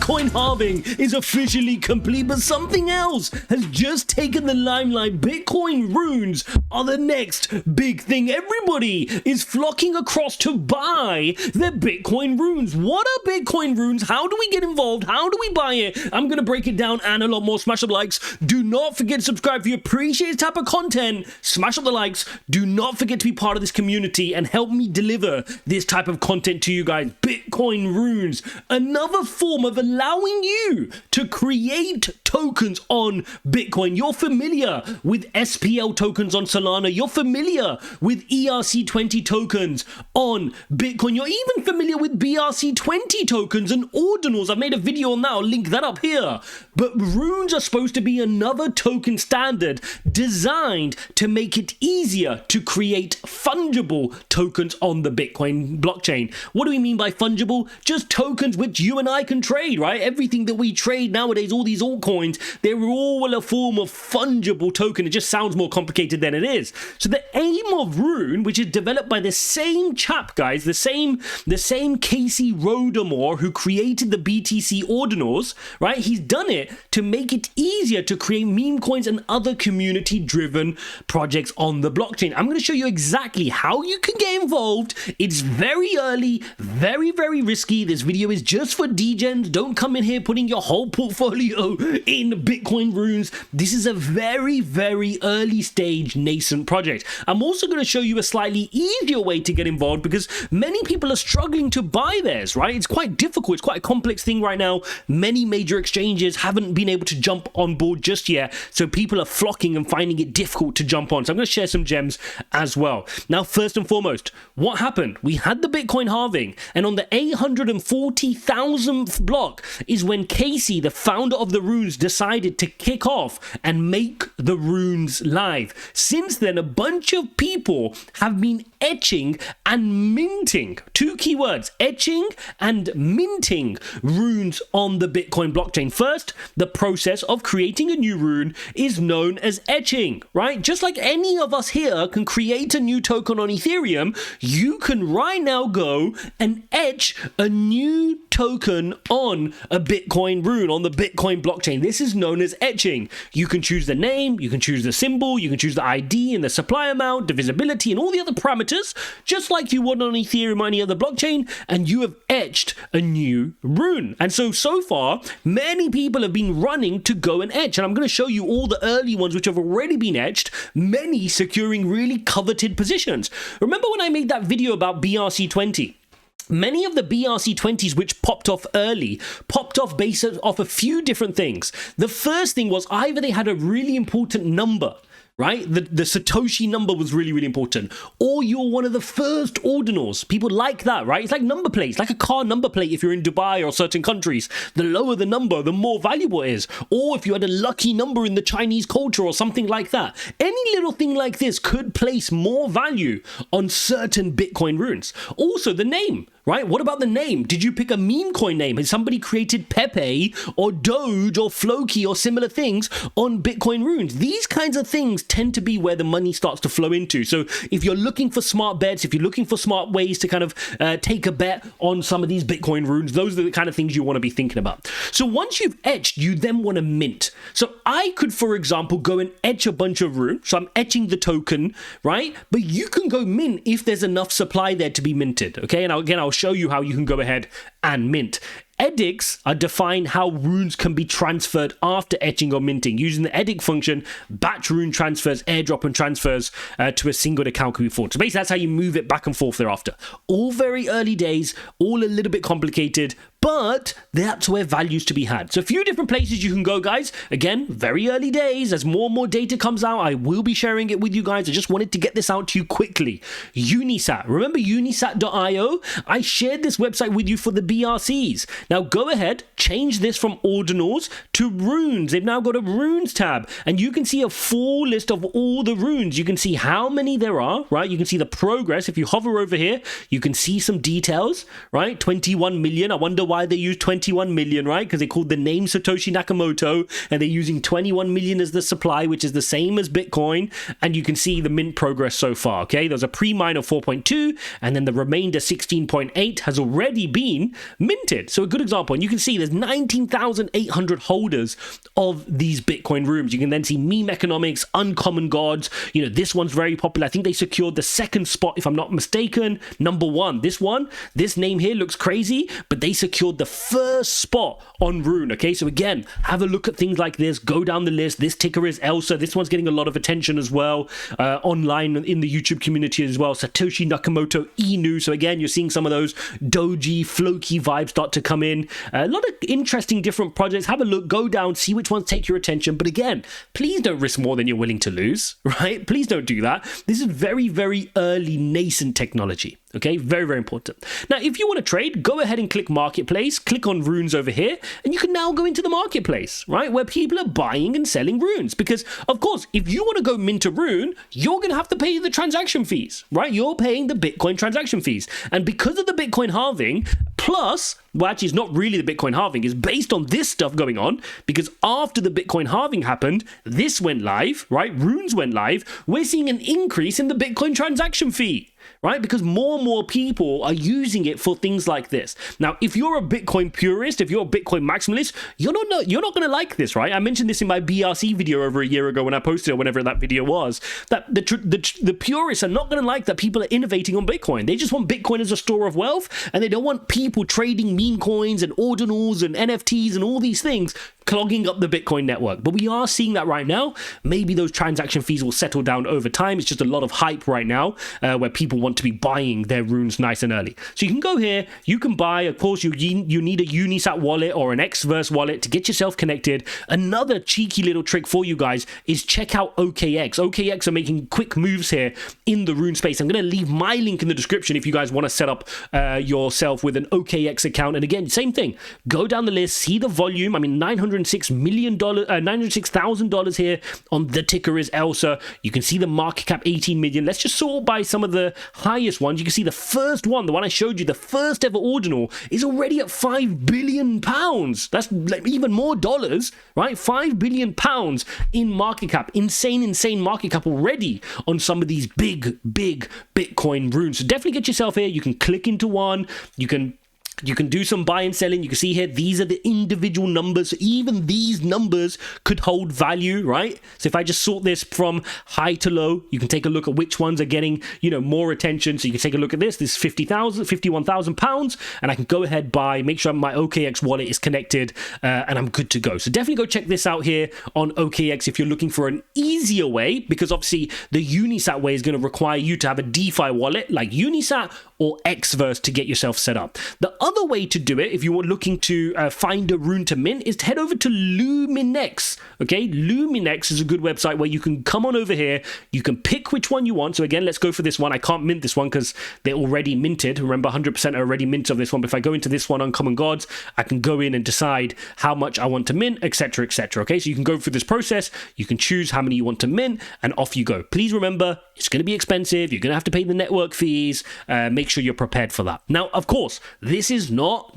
Bitcoin halving is officially complete, but something else has just taken the limelight. Bitcoin runes are the next big thing. Everybody is flocking across to buy their Bitcoin runes. What are Bitcoin runes? How do we get involved? How do we buy it? I'm going to break it down and a lot more. Smash up the likes. Do not forget to subscribe if you appreciate this type of content. Smash up the likes. Do not forget to be part of this community and help me deliver this type of content to you guys. Bitcoin runes, another form of allowing you to create tokens on Bitcoin. You're familiar with SPL tokens on Solana. You're familiar with ERC20 tokens on Bitcoin. You're even familiar with BRC20 tokens and ordinals. I've made a video on that. I'll link that up here. But runes are supposed to be another token standard designed to make it easier to create fungible tokens on the Bitcoin blockchain. What do we mean by fungible? Just tokens which you and I can trade, right? Everything that we trade nowadays, all these altcoins, they're all a form of fungible token. It just sounds more complicated than it is. So the aim of Rune, which is developed by the same chap, guys, the same Casey Rodamore who created the BTC ordinals, right? He's done it to make it easier to create meme coins and other community-driven projects on the blockchain. I'm going to show you exactly how you can get involved. It's very early, very, very risky. This video is just for degens. Don't come in here putting your whole portfolio in Bitcoin runes. This is a very, very early stage nascent project. I'm also going to show you a slightly easier way to get involved because many people are struggling to buy theirs, right? It's quite difficult. It's quite a complex thing right now. Many major exchanges haven't been able to jump on board just yet. So people are flocking and finding it difficult to jump on. So I'm going to share some gems as well. Now, first and foremost, what happened? We had the Bitcoin halving, and on the 840,000th block is when Casey, the founder of the runes, decided to kick off and make the runes live. Since then, a bunch of people have been etching and minting, two keywords, etching and minting runes on the Bitcoin blockchain. First, the process of creating a new rune is known as etching, right? Just like any of us here can create a new token on Ethereum, you can right now go and etch a new token on a Bitcoin rune on the Bitcoin blockchain. This is known as etching. You can choose the name, you can choose the symbol, you can choose the ID and the supply amount, divisibility, and all the other parameters, just like you would on Ethereum or any other blockchain, and you have etched a new rune. And so far, many people have been running to go and etch, and I'm going to show you all the early ones which have already been etched, many securing really coveted positions. Remember when I made that video about BRC20? Many of the BRC20s which popped off early, popped off based off a few different things. The first thing was either they had a really important number, right? The Satoshi number was really, really important. Or you're one of the first ordinals. People like that, right? It's like number plates, like a car number plate if you're in Dubai or certain countries. The lower the number, the more valuable it is. Or if you had a lucky number in the Chinese culture or something like that. Any little thing like this could place more value on certain Bitcoin runes. Also, the name. Right? What about the name? Did you pick a meme coin name? Has somebody created Pepe or Doge or Floki or similar things on Bitcoin runes? These kinds of things tend to be where the money starts to flow into. So if you're looking for smart bets, if you're looking for smart ways to kind of take a bet on some of these Bitcoin runes, those are the kind of things you want to be thinking about. So once you've etched, you then want to mint. So I could, for example, go and etch a bunch of runes. So I'm etching the token, right? But you can go mint if there's enough supply there to be minted. Okay. And I'll show you how you can go ahead and mint. Edicts are defined how runes can be transferred after etching or minting. Using the edict function, batch rune transfers, airdrop and transfers to a single account can be forwarded. So basically that's how you move it back and forth thereafter. All very early days, all a little bit complicated, but that's where value's to be had. So a few different places you can go, guys. Again, very early days. As more and more data comes out, I will be sharing it with you guys. I just wanted to get this out to you quickly. Unisat. Remember unisat.io? I shared this website with you for the BRCs. Now go ahead, change this from ordinals to runes. They've now got a runes tab, and you can see a full list of all the runes. You can see how many there are, right? You can see the progress. If you hover over here, you can see some details, right? 21 million. I wonder why why they use 21 million, right? Because they called the name Satoshi Nakamoto, and they're using 21 million as the supply, which is the same as Bitcoin. And you can see the mint progress so far, okay? There's a pre-mine of 4.2, and then the remainder 16.8 has already been minted. So a good example, and you can see there's 19,800 holders of these Bitcoin rooms. You can then see meme economics, uncommon gods. You know, this one's very popular. I think they secured the second spot, if I'm not mistaken. Number one, this name here looks crazy, but they secured the first spot on Rune, okay? So again, have a look at things like this, go down the list. This ticker is ELSA. This one's getting a lot of attention as well, online in the YouTube community as well. Satoshi Nakamoto Inu. So again, you're seeing some of those Doji, Floki vibes start to come in. A lot of interesting different projects. Have a look, go down, see which ones take your attention. But again, please don't risk more than you're willing to lose, right? Please don't do that. This is very, very early nascent technology. Okay, very, very important. Now, if you want to trade, go ahead and click Marketplace, click on Runes over here, and you can now go into the Marketplace, right? Where people are buying and selling runes. Because, of course, if you want to go mint a rune, you're going to have to pay the transaction fees, right? You're paying the Bitcoin transaction fees. And because of the Bitcoin halving, plus, well, actually, it's not really the Bitcoin halving, it's based on this stuff going on, because after the Bitcoin halving happened, this went live, right? Runes went live. We're seeing an increase in the Bitcoin transaction fee, right? Because more and more people are using it for things like this. Now, if you're a Bitcoin purist, if you're a Bitcoin maximalist, you're not going to like this, right? I mentioned this in my BRC video over a year ago when I posted it, whenever that video was, that the purists are not going to like that people are innovating on Bitcoin. They just want Bitcoin as a store of wealth, and they don't want people trading meme coins and ordinals and NFTs and all these things clogging up the Bitcoin network. But we are seeing that right now. Maybe those transaction fees will settle down over time. It's just a lot of hype right now, where people want to be buying their runes nice and early. So you can go here, you can buy. Of course, you need a Unisat wallet or an Xverse wallet to get yourself connected. Another cheeky little trick for you guys is check out OKX. OKX are making quick moves here in the rune space. I'm going to leave my link in the description if you guys want to set up yourself with an OKX account. And again, same thing. Go down the list, see the volume. I mean, $906,000 here on the ticker is ELSA. You can see the market cap 18 million. Let's just sort by some of the highest ones. You can see the first one, the one I showed you, the first ever ordinal, is already at £5 billion. That's like even more dollars, right? £5 billion in market cap. Insane market cap already on some of these big Bitcoin runes. So definitely get yourself here. You can click into one. You can do some buy and selling. You can see here, these are the individual numbers. So even these numbers could hold value, right? So if I just sort this from high to low, you can take a look at which ones are getting, more attention. So you can take a look at this. This is 51,000 pounds, and I can go ahead, buy, make sure my OKX wallet is connected, and I'm good to go. So definitely go check this out here on OKX if you're looking for an easier way, because obviously the Unisat way is going to require you to have a DeFi wallet like Unisat or Xverse to get yourself set up. The other way to do it, if you were looking to find a rune to mint, is to head over to Luminex. Okay, Luminex is a good website where you can come on over here, you can pick which one you want. So again, let's go for this one. I can't mint this one because they're already minted. Remember, 100% are already minted of this one. But if I go into this one, Uncommon Gods, I can go in and decide how much I want to mint, etc., etc. Okay, so you can go through this process, you can choose how many you want to mint, and off you go. Please remember, it's going to be expensive. You're going to have to pay the network fees. Make sure you're prepared for that. Now, of course, this is not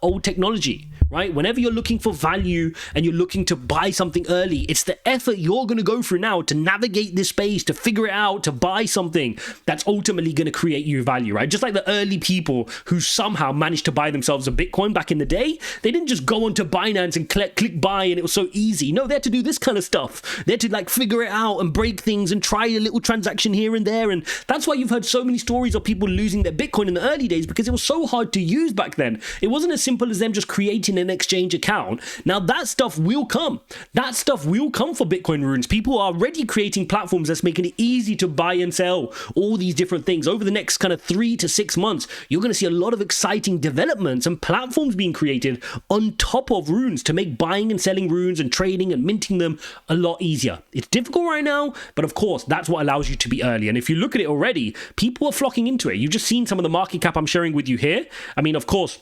old technology, right? Whenever you're looking for value and you're looking to buy something early, it's the effort you're going to go through now to navigate this space, to figure it out, to buy something that's ultimately going to create you value, right? Just like the early people who somehow managed to buy themselves a Bitcoin back in the day. They didn't just go onto Binance and click buy and it was so easy. No, they had to do this kind of stuff. They had to figure it out and break things and try a little transaction here and there. And that's why you've heard so many stories of people losing their Bitcoin in the early days, because it was so hard to use back then. It wasn't as simple as them just creating an exchange account. Now that stuff will come. That stuff will come for Bitcoin runes. People are already creating platforms that's making it easy to buy and sell all these different things. Over the next kind of 3 to 6 months, you're going to see a lot of exciting developments and platforms being created on top of runes to make buying and selling runes and trading and minting them a lot easier. It's difficult right now, but of course, that's what allows you to be early. And if you look at it already, people are flocking into it. You've just seen some of the market cap I'm sharing with you here. I mean, of course,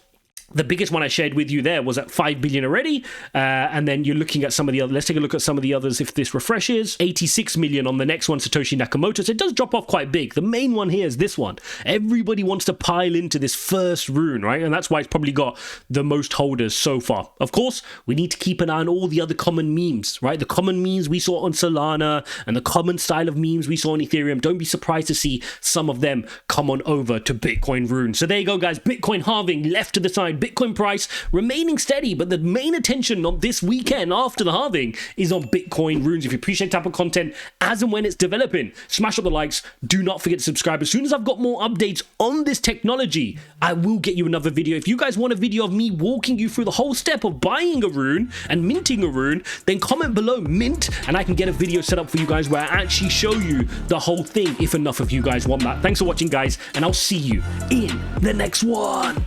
The biggest one I shared with you there was at 5 billion already. And then you're looking at some of the other, let's take a look at some of the others if this refreshes. 86 million on the next one, Satoshi Nakamoto. So it does drop off quite big. The main one here is this one. Everybody wants to pile into this first rune, right? And that's why it's probably got the most holders so far. Of course, we need to keep an eye on all the other common memes, right? The common memes we saw on Solana and the common style of memes we saw on Ethereum. Don't be surprised to see some of them come on over to Bitcoin Rune. So there you go, guys. Bitcoin halving left to the side. Bitcoin price remaining steady, but the main attention on this weekend after the halving is on Bitcoin Runes. If you appreciate type of content as and when it's developing, smash up the likes. Do not forget to subscribe. As soon as I've got more updates on this technology, I will get you another video. If you guys want a video of me walking you through the whole step of buying a rune and minting a rune, then comment below mint and I can get a video set up for you guys where I actually show you the whole thing if enough of you guys want that. Thanks for watching, guys, and I'll see you in the next one.